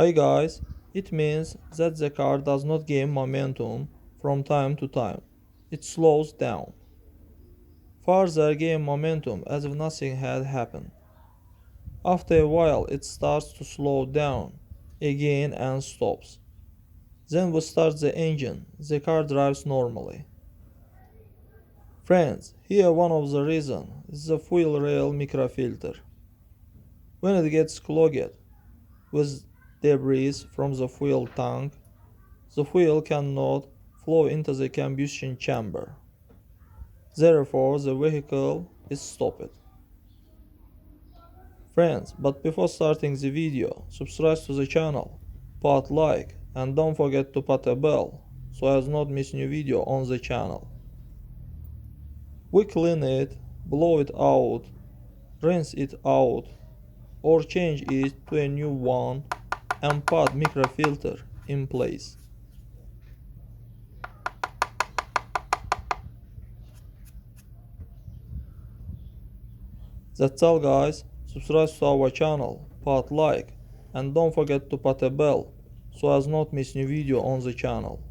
Hi guys, it means that the car does not gain momentum from time to time. It slows down. Further gain momentum as if nothing had happened. After a while it starts to slow down again and stops. Then we start the engine. The car drives normally. Friends, here one of the reasons is the fuel rail microfilter. When it gets clogged with debris from the fuel tank, the fuel cannot flow into the combustion chamber. Therefore, the vehicle is stopped. Friends, but before starting the video, subscribe to the channel, put like, and don't forget to put a bell so as not miss new video on the channel. We clean it, blow it out, rinse it out, or change it to a new one and put microfilter in place. That's all guys, subscribe to our channel, put like, and don't forget to put a bell so as not miss new video on the channel.